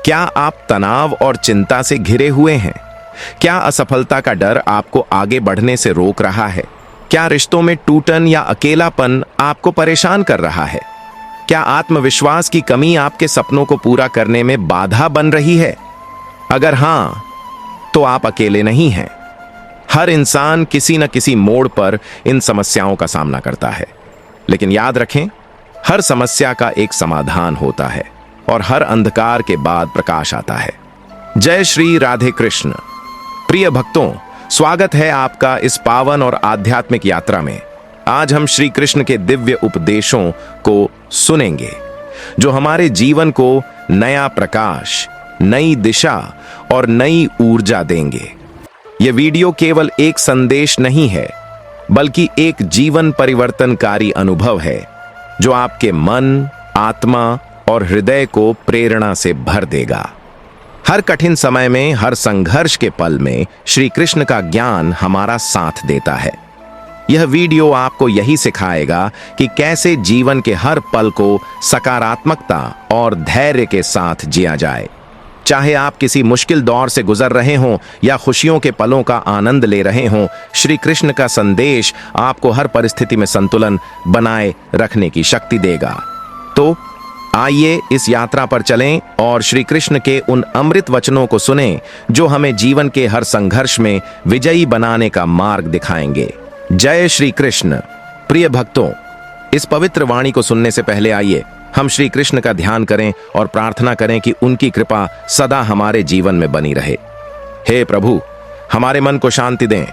क्या आप तनाव और चिंता से घिरे हुए हैं? क्या असफलता का डर आपको आगे बढ़ने से रोक रहा है? क्या रिश्तों में टूटन या अकेलापन आपको परेशान कर रहा है? क्या आत्मविश्वास की कमी आपके सपनों को पूरा करने में बाधा बन रही है? अगर हां, तो आप अकेले नहीं हैं। हर इंसान किसी न किसी मोड़ पर इन समस्याओं का सामना करता है, लेकिन याद रखें, हर समस्या का एक समाधान होता है और हर अंधकार के बाद प्रकाश आता है। जय श्री राधे कृष्ण। प्रिय भक्तों, स्वागत है आपका इस पावन और आध्यात्मिक यात्रा में। आज हम श्री कृष्ण के दिव्य उपदेशों को सुनेंगे, जो हमारे जीवन को नया प्रकाश, नई दिशा और नई ऊर्जा देंगे। यह वीडियो केवल एक संदेश नहीं है, बल्कि एक जीवन परिवर्तनकारी अनुभव है, जो आपके मन, आत्मा और हृदय को प्रेरणा से भर देगा। हर कठिन समय में, हर संघर्ष के पल में श्री कृष्ण का ज्ञान हमारा साथ देता है। यह वीडियो आपको यही सिखाएगा कि कैसे जीवन के हर पल को सकारात्मकता और धैर्य के साथ जिया जाए। चाहे आप किसी मुश्किल दौर से गुजर रहे हों या खुशियों के पलों का आनंद ले रहे हों, श्री कृष्ण का संदेश आपको हर परिस्थिति में संतुलन बनाए रखने की शक्ति देगा। तो आइए इस यात्रा पर चलें और श्री कृष्ण के उन अमृत वचनों को सुनें, जो हमें जीवन के हर संघर्ष में विजयी बनाने का मार्ग दिखाएंगे। जय श्री कृष्ण। प्रिय भक्तों, इस पवित्र वाणी को सुनने से पहले आइए हम श्री कृष्ण का ध्यान करें और प्रार्थना करें कि उनकी कृपा सदा हमारे जीवन में बनी रहे। हे प्रभु, हमारे मन को शांति दें,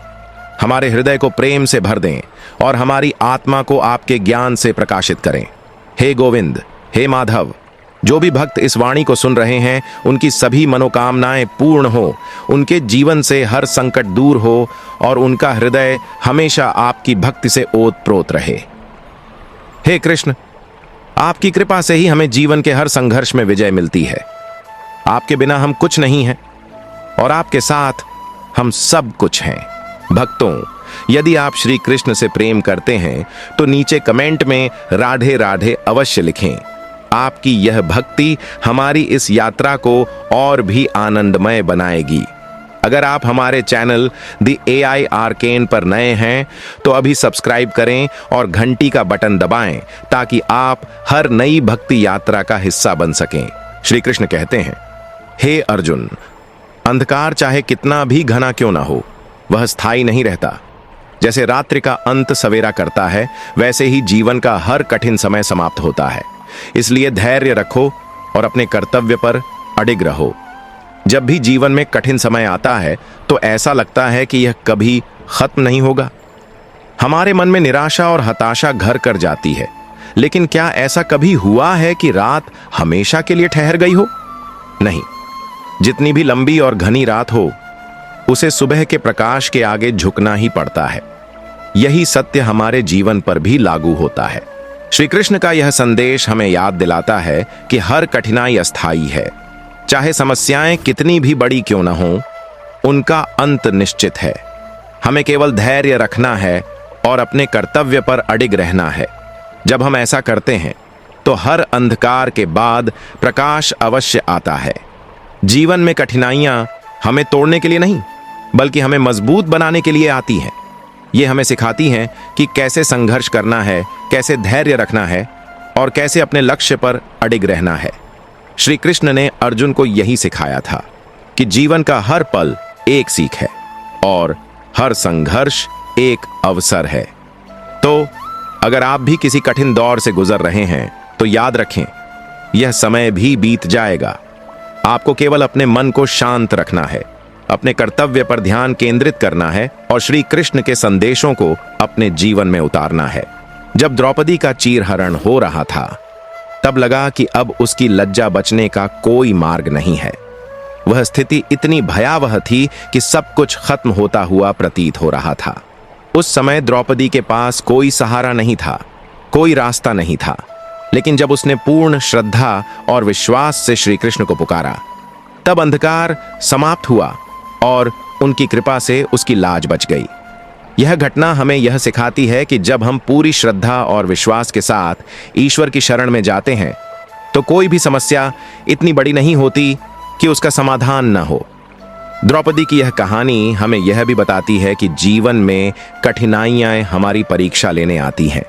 हमारे हृदय को प्रेम से भर दें और हमारी आत्मा को आपके ज्ञान से प्रकाशित करें। हे गोविंद, हे माधव, जो भी भक्त इस वाणी को सुन रहे हैं, उनकी सभी मनोकामनाएं पूर्ण हो, उनके जीवन से हर संकट दूर हो और उनका हृदय हमेशा आपकी भक्ति से ओतप्रोत रहे। हे कृष्ण, आपकी कृपा से ही हमें जीवन के हर संघर्ष में विजय मिलती है। आपके बिना हम कुछ नहीं हैं और आपके साथ हम सब कुछ हैं। भक्तों, यदि आप श्री कृष्ण से प्रेम करते हैं तो नीचे कमेंट में राधे राधे अवश्य लिखें। आपकी यह भक्ति हमारी इस यात्रा को और भी आनंदमय बनाएगी। अगर आप हमारे चैनल द AI आर्केन पर नए हैं तो अभी सब्सक्राइब करें और घंटी का बटन दबाएं, ताकि आप हर नई भक्ति यात्रा का हिस्सा बन सकें। श्री कृष्ण कहते हैं, हे अर्जुन, अंधकार चाहे कितना भी घना क्यों ना हो, वह स्थायी नहीं रहता। जैसे रात्रि का अंत सवेरा करता है, वैसे ही जीवन का हर कठिन समय समाप्त होता है। इसलिए धैर्य रखो और अपने कर्तव्य पर अडिग रहो। जब भी जीवन में कठिन समय आता है तो ऐसा लगता है कि यह कभी खत्म नहीं होगा। हमारे मन में निराशा और हताशा घर कर जाती है, लेकिन क्या ऐसा कभी हुआ है कि रात हमेशा के लिए ठहर गई हो? नहीं। जितनी भी लंबी और घनी रात हो, उसे सुबह के प्रकाश के आगे झुकना ही पड़ता है। यही सत्य हमारे जीवन पर भी लागू होता है। श्री कृष्ण का यह संदेश हमें याद दिलाता है कि हर कठिनाई अस्थायी है। चाहे समस्याएं कितनी भी बड़ी क्यों न हो, उनका अंत निश्चित है। हमें केवल धैर्य रखना है और अपने कर्तव्य पर अडिग रहना है। जब हम ऐसा करते हैं तो हर अंधकार के बाद प्रकाश अवश्य आता है। जीवन में कठिनाइयां हमें तोड़ने के लिए नहीं, बल्कि हमें मजबूत बनाने के लिए आती हैं। ये हमें सिखाती हैं कि कैसे संघर्ष करना है, कैसे धैर्य रखना है और कैसे अपने लक्ष्य पर अडिग रहना है। श्री कृष्ण ने अर्जुन को यही सिखाया था कि जीवन का हर पल एक सीख है और हर संघर्ष एक अवसर है। तो अगर आप भी किसी कठिन दौर से गुजर रहे हैं तो याद रखें, यह समय भी बीत जाएगा। आपको केवल अपने मन को शांत रखना है, अपने कर्तव्य पर ध्यान केंद्रित करना है और श्री कृष्ण के संदेशों को अपने जीवन में उतारना है। जब द्रौपदी का चीरहरण हो रहा था, तब लगा कि अब उसकी लज्जा बचने का कोई मार्ग नहीं है। वह स्थिति इतनी भयावह थी कि सब कुछ खत्म होता हुआ प्रतीत हो रहा था। उस समय द्रौपदी के पास कोई सहारा नहीं था, कोई रास्ता नहीं था। लेकिन जब उसने पूर्ण श्रद्धा और विश्वास से श्री कृष्ण को पुकारा, तब अंधकार समाप्त हुआ और उनकी कृपा से उसकी लाज बच गई। यह घटना हमें यह सिखाती है कि जब हम पूरी श्रद्धा और विश्वास के साथ ईश्वर की शरण में जाते हैं, तो कोई भी समस्या इतनी बड़ी नहीं होती कि उसका समाधान न हो। द्रौपदी की यह कहानी हमें यह भी बताती है कि जीवन में कठिनाइयां हमारी परीक्षा लेने आती हैं।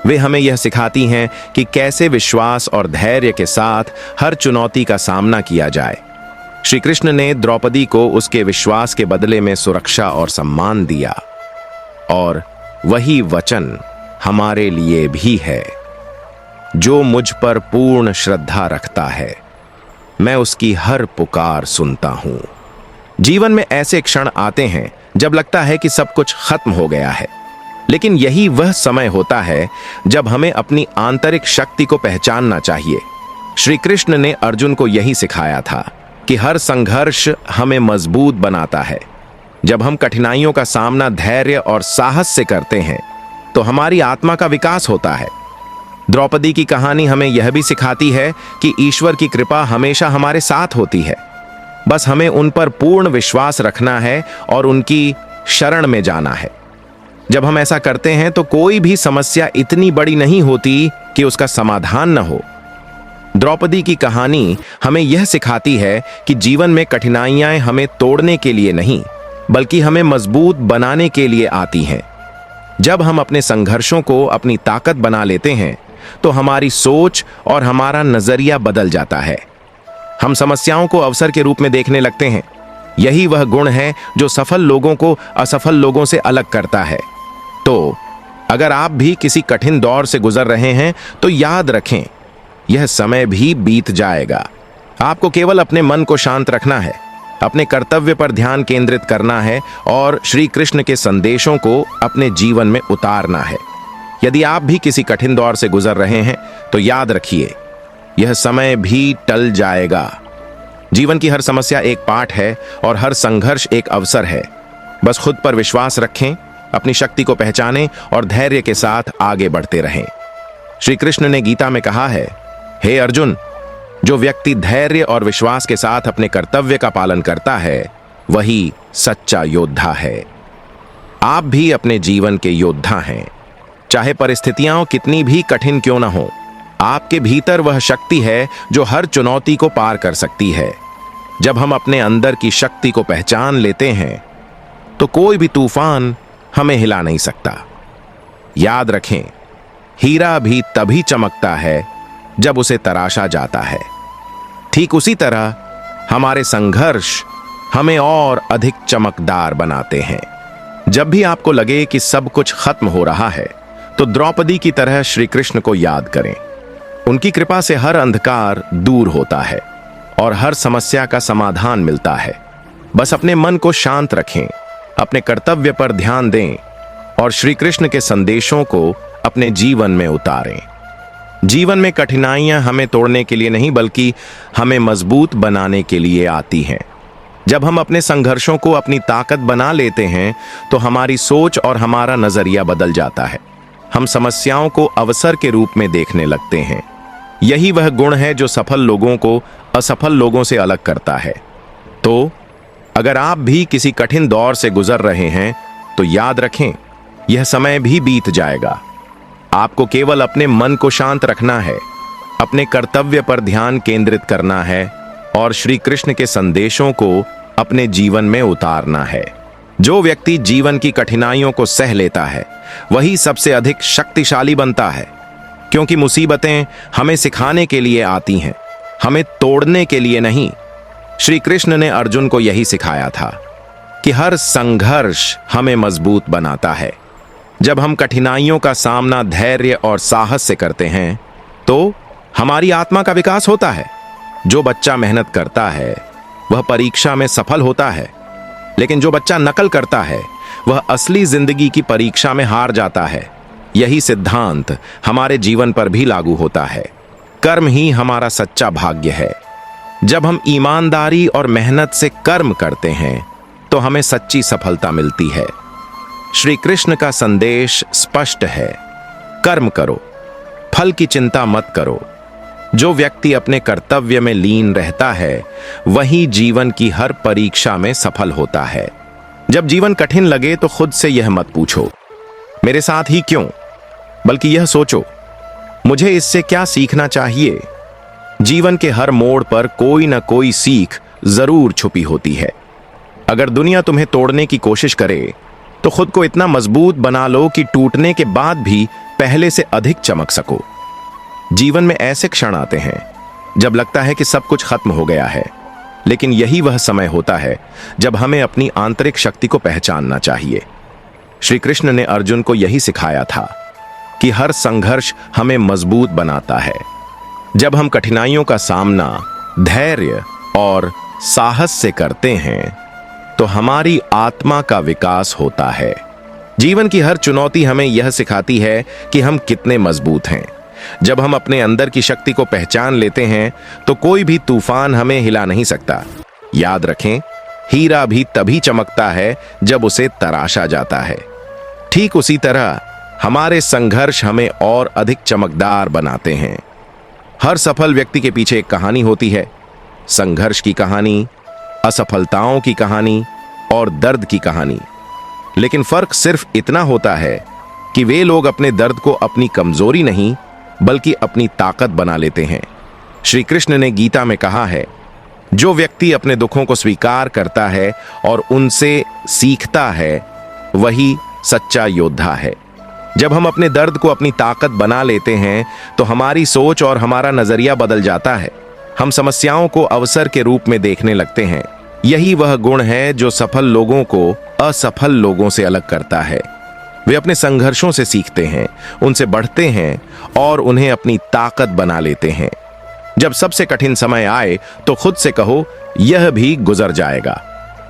वे हमें यह सिखाती हैं कि कैसे विश्वास और धैर्य के साथ हर चुनौती का सामना किया जाए। श्री कृष्ण ने द्रौपदी को उसके विश्वास के बदले में सुरक्षा और सम्मान दिया, और वही वचन हमारे लिए भी है। जो मुझ पर पूर्ण श्रद्धा रखता है, मैं उसकी हर पुकार सुनता हूं। जीवन में ऐसे क्षण आते हैं जब लगता है कि सब कुछ खत्म हो गया है, लेकिन यही वह समय होता है जब हमें अपनी आंतरिक शक्ति को पहचानना चाहिए। श्री कृष्ण ने अर्जुन को यही सिखाया था कि हर संघर्ष हमें मजबूत बनाता है। जब हम कठिनाइयों का सामना धैर्य और साहस से करते हैं तो हमारी आत्मा का विकास होता है। द्रौपदी की कहानी हमें यह भी सिखाती है कि ईश्वर की कृपा हमेशा हमारे साथ होती है। बस हमें उन पर पूर्ण विश्वास रखना है और उनकी शरण में जाना है। जब हम ऐसा करते हैं तो कोई भी समस्या इतनी बड़ी नहीं होती कि उसका समाधान न हो। द्रौपदी की कहानी हमें यह सिखाती है कि जीवन में कठिनाइयां हमें तोड़ने के लिए नहीं, बल्कि हमें मजबूत बनाने के लिए आती हैं। जब हम अपने संघर्षों को अपनी ताकत बना लेते हैं तो हमारी सोच और हमारा नजरिया बदल जाता है। हम समस्याओं को अवसर के रूप में देखने लगते हैं। यही वह गुण है जो सफल लोगों को असफल लोगों से अलग करता है। तो अगर आप भी किसी कठिन दौर से गुजर रहे हैं तो याद रखें, यह समय भी बीत जाएगा। आपको केवल अपने मन को शांत रखना है, अपने कर्तव्य पर ध्यान केंद्रित करना है और श्री कृष्ण के संदेशों को अपने जीवन में उतारना है। यदि आप भी किसी कठिन दौर से गुजर रहे हैं तो याद रखिए, यह समय भी टल जाएगा। जीवन की हर समस्या एक पाठ है और हर संघर्ष एक अवसर है। बस खुद पर विश्वास रखें, अपनी शक्ति को पहचानें और धैर्य के साथ आगे बढ़ते रहें। श्री कृष्ण ने गीता में कहा है, हे अर्जुन, जो व्यक्ति धैर्य और विश्वास के साथ अपने कर्तव्य का पालन करता है, वही सच्चा योद्धा है। आप भी अपने जीवन के योद्धा हैं। चाहे परिस्थितियां कितनी भी कठिन क्यों न हो, आपके भीतर वह शक्ति है जो हर चुनौती को पार कर सकती है। जब हम अपने अंदर की शक्ति को पहचान लेते हैं तो कोई भी तूफान हमें हिला नहीं सकता। याद रखें, हीरा भी तभी चमकता है जब उसे तराशा जाता है। ठीक उसी तरह हमारे संघर्ष हमें और अधिक चमकदार बनाते हैं। जब भी आपको लगे कि सब कुछ खत्म हो रहा है तो द्रौपदी की तरह श्री कृष्ण को याद करें। उनकी कृपा से हर अंधकार दूर होता है और हर समस्या का समाधान मिलता है। बस अपने मन को शांत रखें, अपने कर्तव्य पर ध्यान दें और श्री कृष्ण के संदेशों को अपने जीवन में उतारें। जीवन में कठिनाइयां हमें तोड़ने के लिए नहीं, बल्कि हमें मजबूत बनाने के लिए आती हैं। जब हम अपने संघर्षों को अपनी ताकत बना लेते हैं तो हमारी सोच और हमारा नजरिया बदल जाता है। हम समस्याओं को अवसर के रूप में देखने लगते हैं। यही वह गुण है जो सफल लोगों को असफल लोगों से अलग करता है। तो अगर आप भी किसी कठिन दौर से गुजर रहे हैं तो याद रखें, यह समय भी बीत जाएगा। आपको केवल अपने मन को शांत रखना है, अपने कर्तव्य पर ध्यान केंद्रित करना है और श्री कृष्ण के संदेशों को अपने जीवन में उतारना है। जो व्यक्ति जीवन की कठिनाइयों को सह लेता है वही सबसे अधिक शक्तिशाली बनता है, क्योंकि मुसीबतें हमें सिखाने के लिए आती हैं, हमें तोड़ने के लिए नहीं। श्री कृष्ण ने अर्जुन को यही सिखाया था कि हर संघर्ष हमें मजबूत बनाता है। जब हम कठिनाइयों का सामना धैर्य और साहस से करते हैं तो हमारी आत्मा का विकास होता है। जो बच्चा मेहनत करता है वह परीक्षा में सफल होता है, लेकिन जो बच्चा नकल करता है वह असली जिंदगी की परीक्षा में हार जाता है। यही सिद्धांत हमारे जीवन पर भी लागू होता है। कर्म ही हमारा सच्चा भाग्य है। जब हम ईमानदारी और मेहनत से कर्म करते हैं तो हमें सच्ची सफलता मिलती है। श्री कृष्ण का संदेश स्पष्ट है, कर्म करो, फल की चिंता मत करो। जो व्यक्ति अपने कर्तव्य में लीन रहता है वही जीवन की हर परीक्षा में सफल होता है। जब जीवन कठिन लगे तो खुद से यह मत पूछो, मेरे साथ ही क्यों, बल्कि यह सोचो, मुझे इससे क्या सीखना चाहिए। जीवन के हर मोड़ पर कोई न कोई सीख जरूर छुपी होती है। अगर दुनिया तुम्हें तोड़ने की कोशिश करे तो खुद को इतना मजबूत बना लो कि टूटने के बाद भी पहले से अधिक चमक सको। जीवन में ऐसे क्षण आते हैं जब लगता है कि सब कुछ खत्म हो गया है, लेकिन यही वह समय होता है जब हमें अपनी आंतरिक शक्ति को पहचानना चाहिए। श्री कृष्ण ने अर्जुन को यही सिखाया था कि हर संघर्ष हमें मजबूत बनाता है। जब हम कठिनाइयों का सामना धैर्य और साहस से करते हैं तो हमारी आत्मा का विकास होता है। जीवन की हर चुनौती हमें यह सिखाती है कि हम कितने मजबूत हैं। जब हम अपने अंदर की शक्ति को पहचान लेते हैं तो कोई भी तूफान हमें हिला नहीं सकता। याद रखें, हीरा भी तभी चमकता है जब उसे तराशा जाता है। ठीक उसी तरह हमारे संघर्ष हमें और अधिक चमकदार बनाते हैं। हर सफल व्यक्ति के पीछे एक कहानी होती है, संघर्ष की कहानी, असफलताओं की कहानी और दर्द की कहानी। लेकिन फर्क सिर्फ इतना होता है कि वे लोग अपने दर्द को अपनी कमजोरी नहीं बल्कि अपनी ताकत बना लेते हैं। श्री कृष्ण ने गीता में कहा है, जो व्यक्ति अपने दुखों को स्वीकार करता है और उनसे सीखता है वही सच्चा योद्धा है। जब हम अपने दर्द को अपनी ताकत बना लेते हैं तो हमारी सोच और हमारा नजरिया बदल जाता है। हम समस्याओं को अवसर के रूप में देखने लगते हैं। यही वह गुण है जो सफल लोगों को असफल लोगों से अलग करता है। वे अपने संघर्षों से सीखते हैं, उनसे बढ़ते हैं और उन्हें अपनी ताकत बना लेते हैं। जब सबसे कठिन समय आए तो खुद से कहो, यह भी गुजर जाएगा।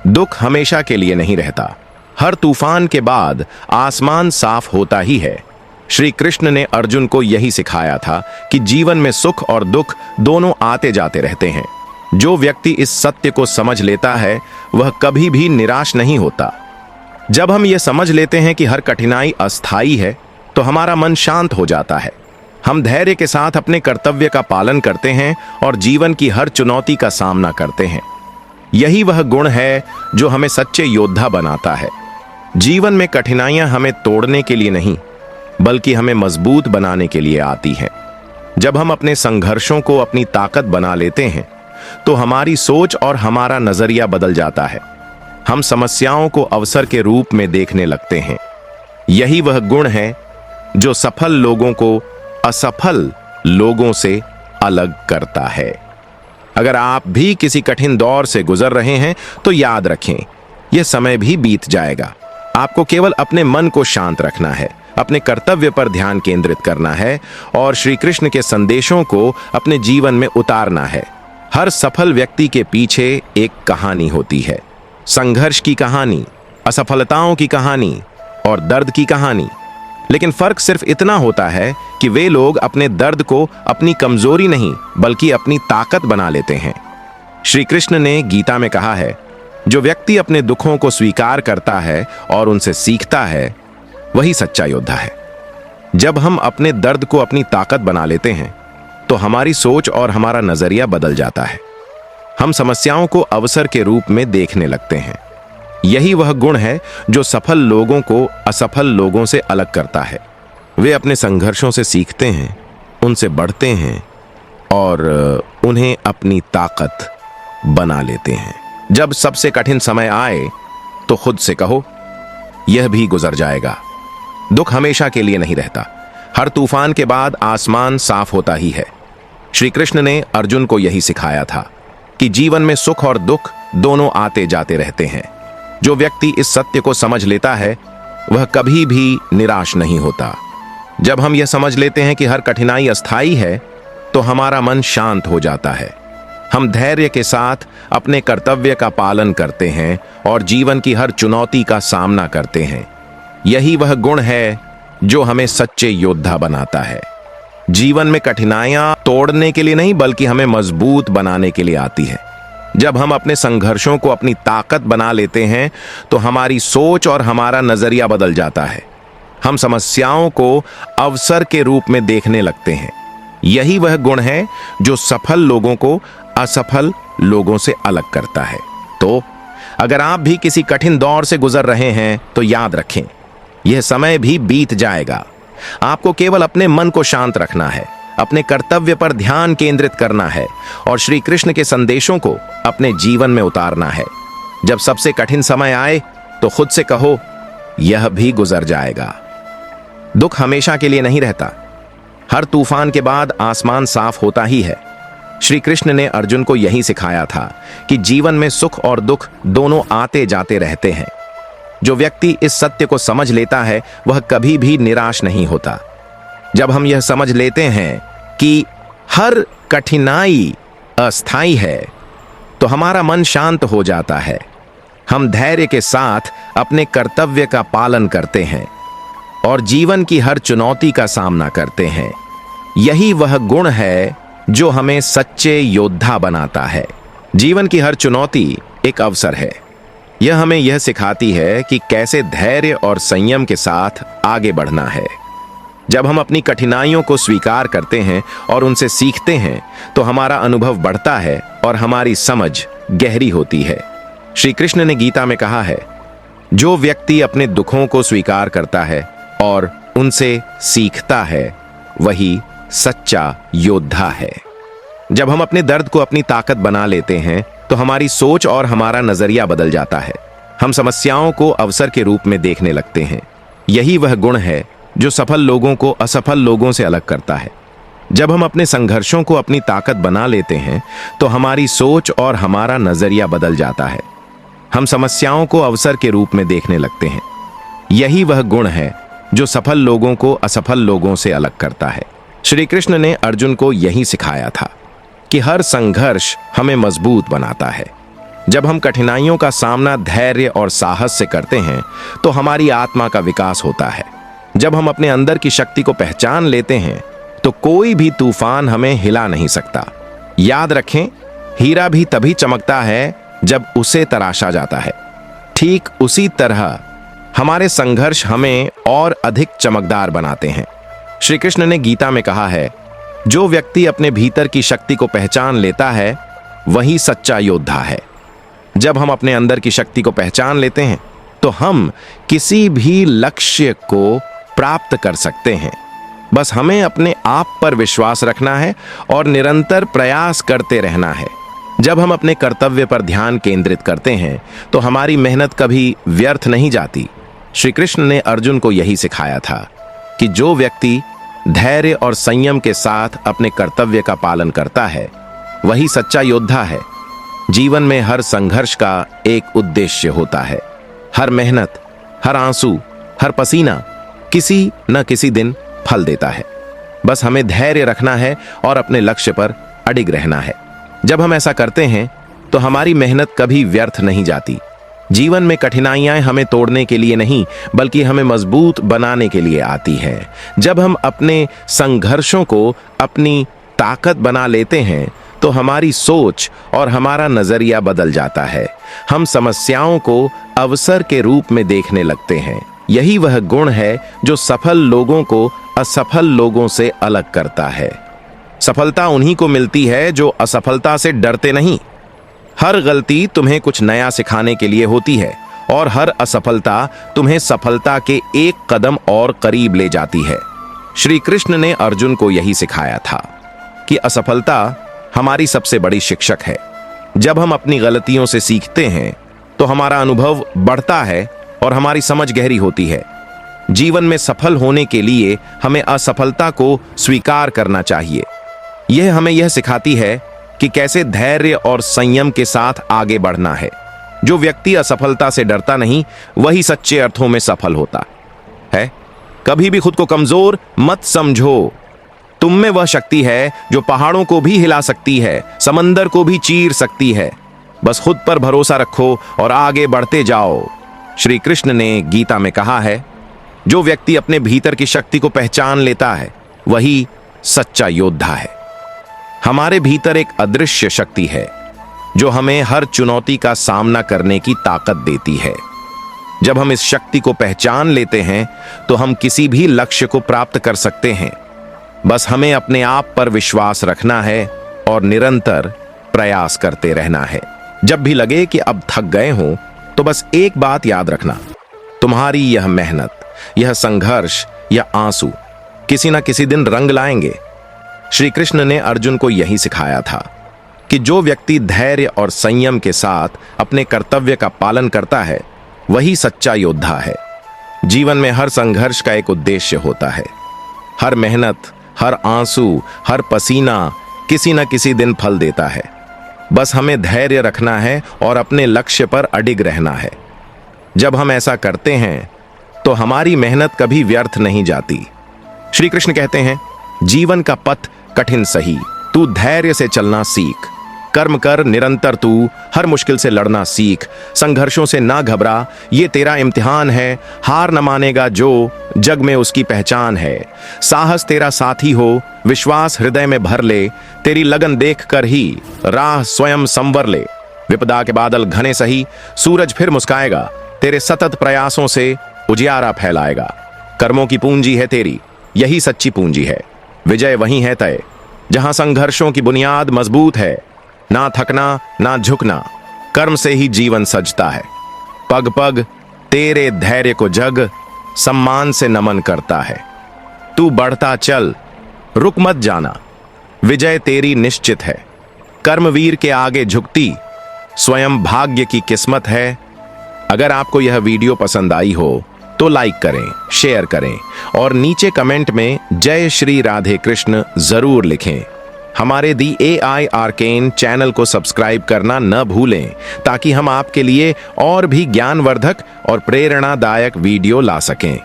दुख हमेशा के लिए नहीं रहता। हर तूफान के बाद आसमान साफ होता ही है। श्री कृष्ण ने अर्जुन को यही सिखाया था कि जीवन में सुख और दुख दोनों आते जाते रहते हैं। जो व्यक्ति इस सत्य को समझ लेता है वह कभी भी निराश नहीं होता। जब हम ये समझ लेते हैं कि हर कठिनाई अस्थायी है तो हमारा मन शांत हो जाता है। हम धैर्य के साथ अपने कर्तव्य का पालन करते हैं और जीवन की हर चुनौती का सामना करते हैं। यही वह गुण है जो हमें सच्चे योद्धा बनाता है। जीवन में कठिनाइयां हमें तोड़ने के लिए नहीं बल्कि हमें मजबूत बनाने के लिए आती हैं। जब हम अपने संघर्षों को अपनी ताकत बना लेते हैं तो हमारी सोच और हमारा नजरिया बदल जाता है। हम समस्याओं को अवसर के रूप में देखने लगते हैं। यही वह गुण है जो सफल लोगों को असफल लोगों से अलग करता है। अगर आप भी किसी कठिन दौर से गुजर रहे हैं तो याद रखें, यह समय भी बीत जाएगा। आपको केवल अपने मन को शांत रखना है, अपने कर्तव्य पर ध्यान केंद्रित करना है और श्री कृष्ण के संदेशों को अपने जीवन में उतारना है। हर सफल व्यक्ति के पीछे एक कहानी होती है, संघर्ष की कहानी, असफलताओं की कहानी और दर्द की कहानी। लेकिन फर्क सिर्फ इतना होता है कि वे लोग अपने दर्द को अपनी कमजोरी नहीं बल्कि अपनी ताकत बना लेते हैं। श्री कृष्ण ने गीता में कहा है, जो व्यक्ति अपने दुखों को स्वीकार करता है और उनसे सीखता है वही सच्चा योद्धा है। जब हम अपने दर्द को अपनी ताकत बना लेते हैं तो हमारी सोच और हमारा नजरिया बदल जाता है। हम समस्याओं को अवसर के रूप में देखने लगते हैं। यही वह गुण है जो सफल लोगों को असफल लोगों से अलग करता है। वे अपने संघर्षों से सीखते हैं, उनसे बढ़ते हैं और उन्हें अपनी ताकत बना लेते हैं। जब सबसे कठिन समय आए तो खुद से कहो, यह भी गुजर जाएगा। दुख हमेशा के लिए नहीं रहता। हर तूफान के बाद आसमान साफ होता ही है। श्री कृष्ण ने अर्जुन को यही सिखाया था कि जीवन में सुख और दुख दोनों आते जाते रहते हैं। जो व्यक्ति इस सत्य को समझ लेता है वह कभी भी निराश नहीं होता। जब हम यह समझ लेते हैं कि हर कठिनाई अस्थायी है तो हमारा मन शांत हो जाता है। हम धैर्य के साथ अपने कर्तव्य का पालन करते हैं और जीवन की हर चुनौती का सामना करते हैं। यही वह गुण है जो हमें सच्चे योद्धा बनाता है। जीवन में कठिनाइयां तोड़ने के लिए नहीं बल्कि हमें मजबूत बनाने के लिए आती है। जब हम अपने संघर्षों को अपनी ताकत बना लेते हैं तो हमारी सोच और हमारा नजरिया बदल जाता है। हम समस्याओं को अवसर के रूप में देखने लगते हैं। यही वह गुण है जो सफल लोगों को असफल लोगों से अलग करता है। तो अगर आप भी किसी कठिन दौर से गुजर रहे हैं तो याद रखें, यह समय भी बीत जाएगा। आपको केवल अपने मन को शांत रखना है, अपने कर्तव्य पर ध्यान केंद्रित करना है और श्री कृष्ण के संदेशों को अपने जीवन में उतारना है। जब सबसे कठिन समय आए तो खुद से कहो, यह भी गुजर जाएगा। दुख हमेशा के लिए नहीं रहता। हर तूफान के बाद आसमान साफ होता ही है। श्री कृष्ण ने अर्जुन को यही सिखाया था कि जीवन में सुख और दुख दोनों आते जाते रहते हैं। जो व्यक्ति इस सत्य को समझ लेता है वह कभी भी निराश नहीं होता। जब हम यह समझ लेते हैं कि हर कठिनाई अस्थायी है तो हमारा मन शांत हो जाता है। हम धैर्य के साथ अपने कर्तव्य का पालन करते हैं और जीवन की हर चुनौती का सामना करते हैं। यही वह गुण है जो हमें सच्चे योद्धा बनाता है। जीवन की हर चुनौती एक अवसर है। यह हमें यह सिखाती है कि कैसे धैर्य और संयम के साथ आगे बढ़ना है। जब हम अपनी कठिनाइयों को स्वीकार करते हैं और उनसे सीखते हैं तो हमारा अनुभव बढ़ता है और हमारी समझ गहरी होती है। श्री कृष्ण ने गीता में कहा है, जो व्यक्ति अपने दुखों को स्वीकार करता है और उनसे सीखता है वही सच्चा योद्धा है। जब हम अपने दर्द को अपनी ताकत बना लेते हैं तो हमारी सोच और हमारा नजरिया बदल जाता है। हम समस्याओं को अवसर के रूप में देखने लगते हैं। यही वह गुण है जो सफल लोगों को असफल लोगों से अलग करता है। जब हम अपने संघर्षों को अपनी ताकत बना लेते हैं तो हमारी सोच और हमारा नजरिया बदल जाता है। हम समस्याओं को अवसर के रूप में देखने लगते हैं। यही वह गुण है जो सफल लोगों को असफल लोगों से अलग करता है। श्री कृष्ण ने अर्जुन को यही सिखाया था कि हर संघर्ष हमें मजबूत बनाता है। जब हम कठिनाइयों का सामना धैर्य और साहस से करते हैं तो हमारी आत्मा का विकास होता है। जब हम अपने अंदर की शक्ति को पहचान लेते हैं तो कोई भी तूफान हमें हिला नहीं सकता। याद रखें, हीरा भी तभी चमकता है जब उसे तराशा जाता है। ठीक उसी तरह हमारे संघर्ष हमें और अधिक चमकदार बनाते हैं। श्री कृष्ण ने गीता में कहा है, जो व्यक्ति अपने भीतर की शक्ति को पहचान लेता है वही सच्चा योद्धा है। जब हम अपने अंदर की शक्ति को पहचान लेते हैं तो हम किसी भी लक्ष्य को प्राप्त कर सकते हैं। बस हमें अपने आप पर विश्वास रखना है और निरंतर प्रयास करते रहना है। जब हम अपने कर्तव्य पर ध्यान केंद्रित करते हैं तो हमारी मेहनत कभी व्यर्थ नहीं जाती। श्री कृष्ण ने अर्जुन को यही सिखाया था कि जो व्यक्ति धैर्य और संयम के साथ अपने कर्तव्य का पालन करता है वही सच्चा योद्धा है। जीवन में हर संघर्ष का एक उद्देश्य होता है। हर मेहनत, हर आंसू, हर पसीना किसी न किसी दिन फल देता है। बस हमें धैर्य रखना है और अपने लक्ष्य पर अडिग रहना है। जब हम ऐसा करते हैं तो हमारी मेहनत कभी व्यर्थ नहीं जाती। जीवन में कठिनाइयां हमें तोड़ने के लिए नहीं बल्कि हमें मजबूत बनाने के लिए आती है। जब हम अपने संघर्षों को अपनी ताकत बना लेते हैं तो हमारी सोच और हमारा नजरिया बदल जाता है। हम समस्याओं को अवसर के रूप में देखने लगते हैं। यही वह गुण है जो सफल लोगों को असफल लोगों से अलग करता है। सफलता उन्हीं को मिलती है जो असफलता से डरते नहीं। हर गलती तुम्हें कुछ नया सिखाने के लिए होती है और हर असफलता तुम्हें सफलता के एक कदम और करीब ले जाती है। श्री कृष्ण ने अर्जुन को यही सिखाया था कि असफलता हमारी सबसे बड़ी शिक्षक है। जब हम अपनी गलतियों से सीखते हैं तो हमारा अनुभव बढ़ता है और हमारी समझ गहरी होती है। जीवन में सफल होने के लिए हमें असफलता को स्वीकार करना चाहिए। यह हमें यह सिखाती है कि कैसे धैर्य और संयम के साथ आगे बढ़ना है। जो व्यक्ति असफलता से डरता नहीं वही सच्चे अर्थों में सफल होता है। कभी भी खुद को कमजोर मत समझो। तुम में वह शक्ति है जो पहाड़ों को भी हिला सकती है, समंदर को भी चीर सकती है। बस खुद पर भरोसा रखो और आगे बढ़ते जाओ। श्री कृष्ण ने गीता में कहा है, जो व्यक्ति अपने भीतर की शक्ति को पहचान लेता है वही सच्चा योद्धा है। हमारे भीतर एक अदृश्य शक्ति है जो हमें हर चुनौती का सामना करने की ताकत देती है। जब हम इस शक्ति को पहचान लेते हैं तो हम किसी भी लक्ष्य को प्राप्त कर सकते हैं। बस हमें अपने आप पर विश्वास रखना है और निरंतर प्रयास करते रहना है। जब भी लगे कि अब थक गए हों तो बस एक बात याद रखना, तुम्हारी यह मेहनत, यह संघर्ष या आंसू किसी न किसी दिन रंग लाएंगे। श्री कृष्ण ने अर्जुन को यही सिखाया था कि जो व्यक्ति धैर्य और संयम के साथ अपने कर्तव्य का पालन करता है वही सच्चा योद्धा है। जीवन में हर संघर्ष का एक उद्देश्य होता है। हर मेहनत, हर आंसू, हर पसीना किसी न किसी दिन फल देता है। बस हमें धैर्य रखना है और अपने लक्ष्य पर अडिग रहना है। जब हम ऐसा करते हैं तो हमारी मेहनत कभी व्यर्थ नहीं जाती। श्री कृष्ण कहते हैं, जीवन का पथ कठिन सही, तू धैर्य से चलना सीख। कर्म कर निरंतर, तू हर मुश्किल से लड़ना सीख। संघर्षों से ना घबरा, ये तेरा इम्तिहान है। हार न मानेगा जो, जग में उसकी पहचान है। साहस तेरा साथी हो, विश्वास हृदय में भर ले। तेरी लगन देख कर ही राह स्वयं संवर ले। विपदा के बादल घने सही, सूरज फिर मुस्काएगा। तेरे सतत प्रयासों से उजियारा फैलाएगा। कर्मों की पूंजी है तेरी, यही सच्ची पूंजी है। विजय वहीं है तय जहां संघर्षों की बुनियाद मजबूत है। ना थकना ना झुकना, कर्म से ही जीवन सजता है। पग पग तेरे धैर्य को जग सम्मान से नमन करता है। तू बढ़ता चल, रुक मत जाना, विजय तेरी निश्चित है। कर्मवीर के आगे झुकती स्वयं भाग्य की किस्मत है। अगर आपको यह वीडियो पसंद आई हो तो लाइक करें, शेयर करें और नीचे कमेंट में जय श्री राधे कृष्ण जरूर लिखें। हमारे दी AI आर्केन चैनल को सब्सक्राइब करना न भूलें ताकि हम आपके लिए और भी ज्ञानवर्धक और प्रेरणादायक वीडियो ला सकें।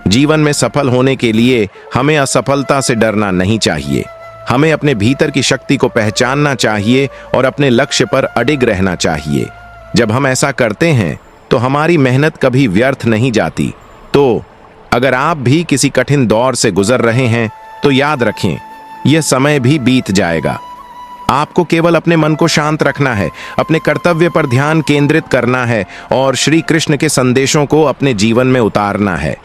जीवन में सफल होने के लिए हमें असफलता से डरना नहीं चाहिए। हमें अपने भीतर की शक्ति को पहचानना चाहिए और अपने लक्ष्य पर अडिग रहना चाहिए। जब हम ऐसा करते हैं तो हमारी मेहनत कभी व्यर्थ नहीं जाती। तो अगर आप भी किसी कठिन दौर से गुजर रहे हैं तो याद रखें, यह समय भी बीत जाएगा। आपको केवल अपने मन को शांत रखना है, अपने कर्तव्य पर ध्यान केंद्रित करना है और श्री कृष्ण के संदेशों को अपने जीवन में उतारना है।